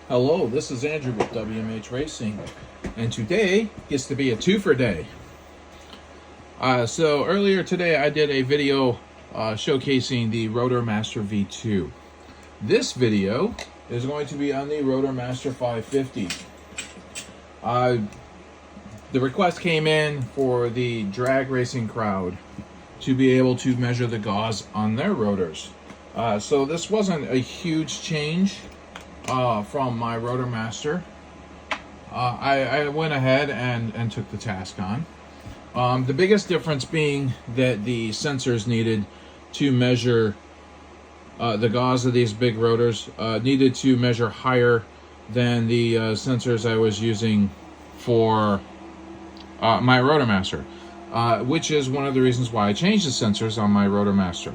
Hello, this is Andrew with WMH Racing, and today gets to be a twofer day. So earlier today I did a video showcasing the Rotor Master V2. This video is going to be on the Rotor Master 550. The request came in for the drag racing crowd to be able to measure the gauze on their rotors. So this wasn't a huge change from my Rotor Master. I went ahead and took the task on. The biggest difference being that the sensors needed to measure the gauze of these big rotors needed to measure higher than the sensors I was using for my Rotor Master, which is one of the reasons why I changed the sensors on my Rotor Master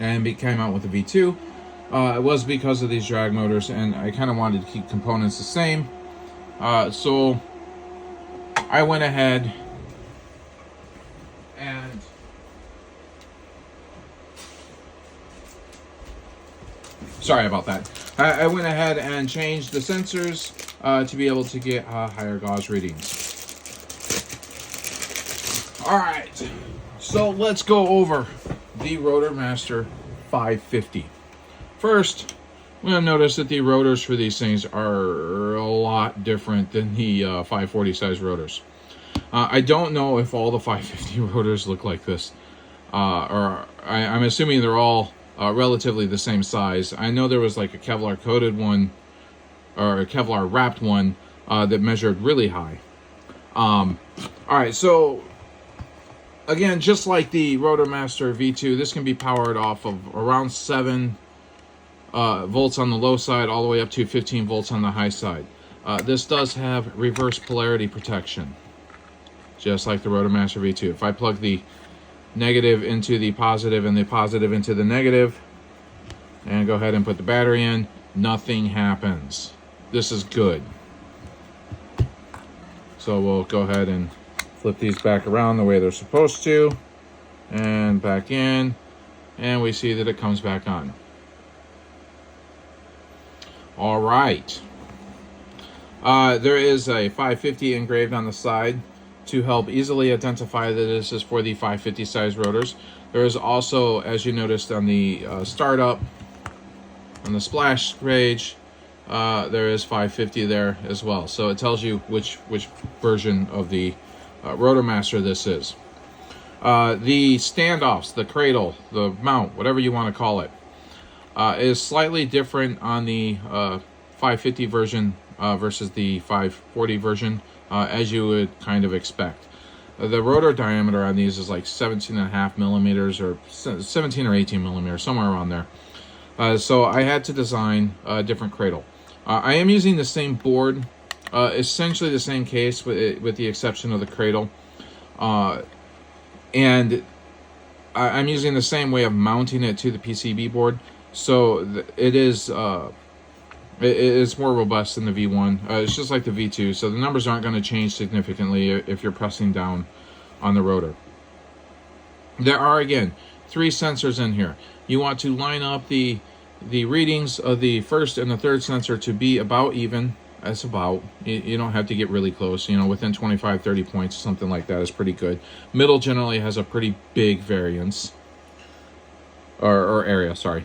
and came out with the V2. It was because of these drag motors, and I kind of wanted to keep components the same. So I went ahead and sorry about that. I went ahead and changed the sensors to be able to get higher gauze readings. All right, so let's go over the Rotor Master 550. First, we're going to notice that the rotors for these things are a lot different than the 540 size rotors. I don't know if all the 550 rotors look like this, or I'm assuming they're all relatively the same size. I know there was like a Kevlar coated one, or a Kevlar wrapped one that measured really high. All right, so again, just like the Rotor Master V2, this can be powered off of around 7 volts on the low side all the way up to 15 volts on the high side. This does have reverse polarity protection, just like the Rotor Master V2. If I plug the negative into the positive and the positive into the negative and go ahead and put the battery in, nothing happens. This is good. So we'll go ahead and flip these back around the way they're supposed to, and back in, and we see that it comes back on. All right. There is a 550 engraved on the side to help easily identify that this is for the 550 size rotors. There is also, as you noticed on the startup, on the splash page, there is 550 there as well. So it tells you which version of the Rotor Master this is. The standoffs, the cradle, the mount, whatever you want to call it, is slightly different on the 550 version versus the 540 version, as you would kind of expect. The rotor diameter on these is like 17.5 millimeters or 17 or 18 millimeters, somewhere around there. So I had to design a different cradle. I am using the same board, essentially the same case with the exception of the cradle. And I'm using the same way of mounting it to the PCB board. So it is more robust than the V1. It's just like the V2, so the numbers aren't going to change significantly if you're pressing down on the rotor. There are, again, 3 sensors in here. You want to line up the readings of the first and the third sensor to be about even. That's about. You don't have to get really close. You know, within 25, 30 points, something like that is pretty good. Middle generally has a pretty big variance. Or area, sorry.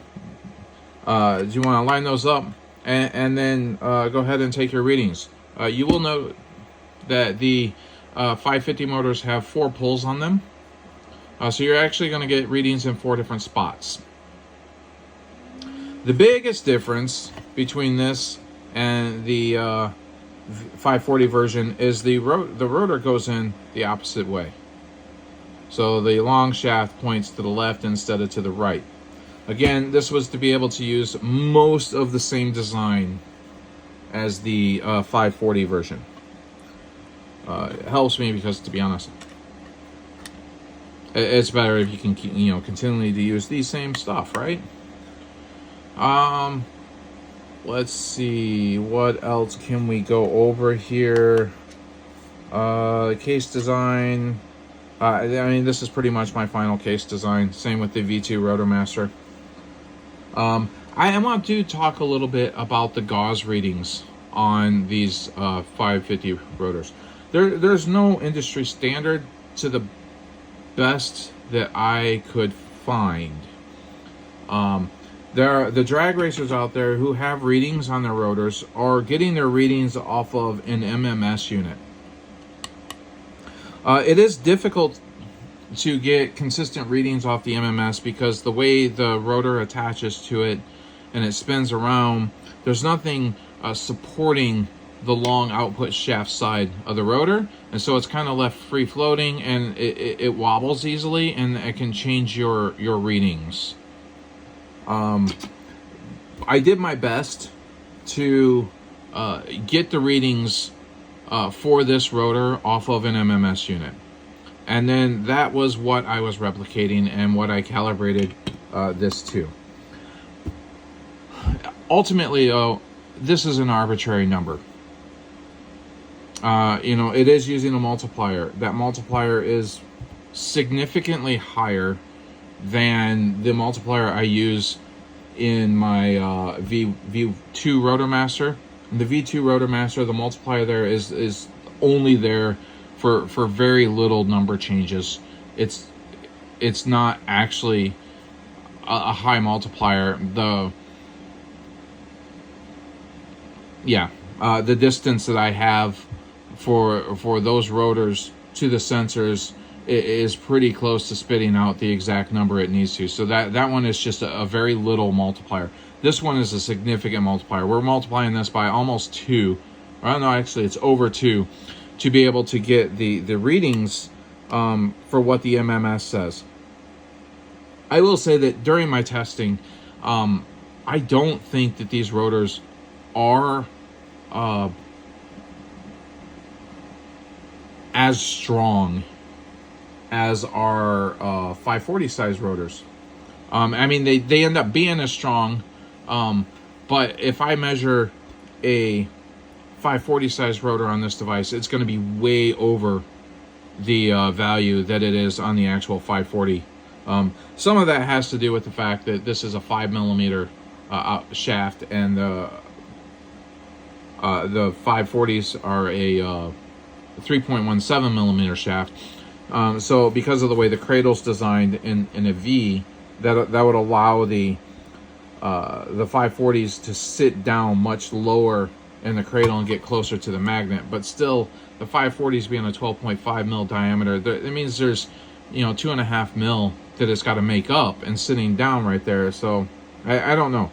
You want to line those up and then go ahead and take your readings. You will note that the 550 motors have 4 pulls on them. So you're actually going to get readings in 4 different spots. The biggest difference between this and the 540 version is the rotor goes in the opposite way. So the long shaft points to the left instead of to the right. Again, this was to be able to use most of the same design as the 540 version. It helps me because, to be honest, it's better if you can keep, continually to use the same stuff, right? Let's see, what else can we go over here? Case design. I mean, this is pretty much my final case design. Same with the V2 Rotor Master. I want to talk a little bit about the gauze readings on these 550 rotors. There's no industry standard to the best that I could find. There are the drag racers out there who have readings on their rotors are getting their readings off of an MMS unit. It is difficult to get consistent readings off the MMS because the way the rotor attaches to it and it spins around, there's nothing supporting the long output shaft side of the rotor, and so it's kind of left free floating, and it wobbles easily, and it can change your readings. I did my best to get the readings for this rotor off of an MMS unit, and then that was what I was replicating and what I calibrated this to. Ultimately, this is an arbitrary number. It is using a multiplier. That multiplier is significantly higher than the multiplier I use in my V2 Rotor Master. In the V2 Rotor Master, the multiplier there is only there for very little number changes. It's not actually a high multiplier. The distance that I have for those rotors to the sensors is pretty close to spitting out the exact number it needs to. So that one is just a very little multiplier. This one is a significant multiplier. We're multiplying this by almost 2. Well, no, actually it's over 2 to be able to get the readings for what the MMS says. I will say that during my testing, I don't think that these rotors are as strong as our 540 size rotors. I mean, they end up being as strong, but if I measure a 540 size rotor on this device, it's going to be way over the value that it is on the actual 540. Some of that has to do with the fact that this is a 5mm shaft, and the 540s are a 3.17mm shaft. So because of the way the cradle's designed in a V, that would allow the 540s to sit down much lower in the cradle and get closer to the magnet. But still, the 540s being a 12.5 mil diameter, it means there's 2.5 mil that it's got to make up and sitting down right there. So I don't know.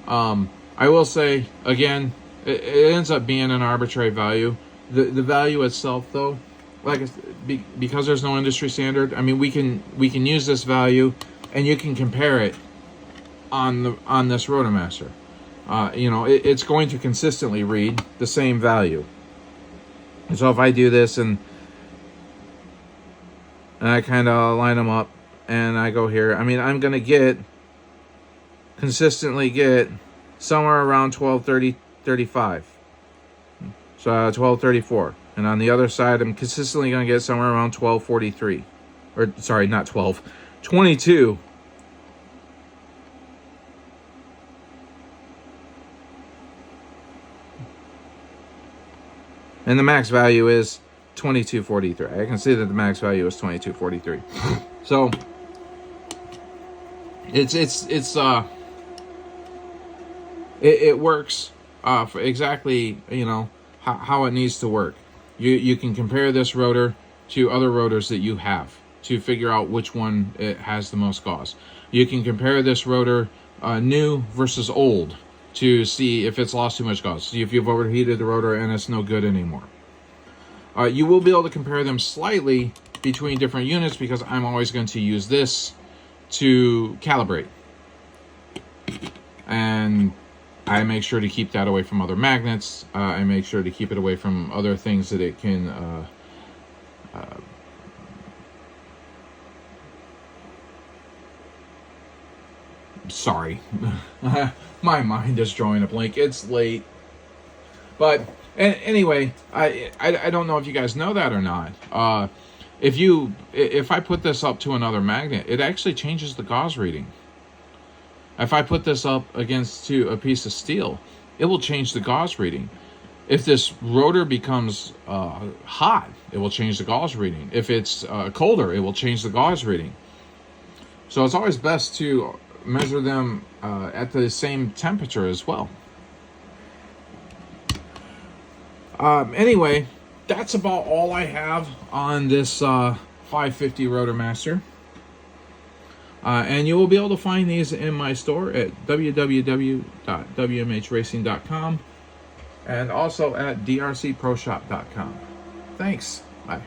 I will say again, it ends up being an arbitrary value. The value itself, though, like because there's no industry standard, I mean, we can use this value, and you can compare it on this Rotor Master. It's going to consistently read the same value. And so if I do this and I kind of line them up, and I go here, I mean, I'm going to consistently get somewhere around 1235. So 1234. And on the other side, I'm consistently going to get somewhere around 1243. Or, sorry, not 12. 22. And the max value is 2243. I can see that the max value is 2243. So it works for exactly how it needs to work. You can compare this rotor to other rotors that you have to figure out which one it has the most gauze. You can compare this rotor new versus old to see if it's lost too much gauze. See if you've overheated the rotor and it's no good anymore. You will be able to compare them slightly between different units because I'm always going to use this to calibrate. And I make sure to keep that away from other magnets. I make sure to keep it away from other things that it can sorry. My mind is drawing a blank. It's late. But anyway, I don't know if you guys know that or not. If I put this up to another magnet, it actually changes the gauze reading. If I put this up against to a piece of steel, it will change the gauge reading. If this rotor becomes hot, it will change the gauge reading. If it's colder, it will change the gauge reading. So it's always best to measure them at the same temperature as well. Anyway, that's about all I have on this 550 Rotor Master. And you will be able to find these in my store at www.wmhracing.com and also at drcproshop.com. Thanks. Bye.